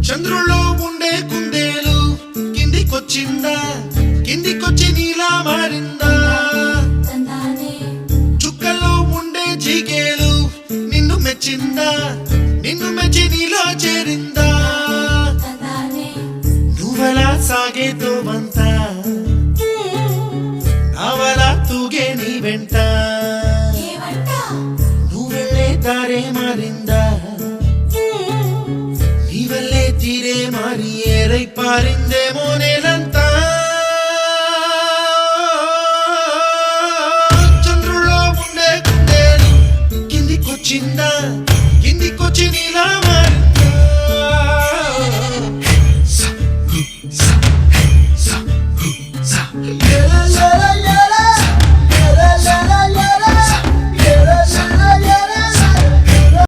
చంద్రుల్లో ఉండే కుందేలు కిందికొచ్చిందా, కిందికొచ్చి నీలా మారిందా? చుక్కల్లో ఉండే జిగేలు నిన్ను మెచ్చిందా, నిన్ను మెచ్చి నీలో చేరిందా? నువ్వలా సాగే తోవంతా నావలా తూగే నీ వెంట, నువ్వెళ్ళే దారే మారిందా, నీ వల్లే తీరే మారి ఏరై పారిందేమో నేలంతా. చంద్రుల్లో ఉండే కుందేలు కిందికొచ్చిందా, కిందికొచ్చి నీలా మారిందా?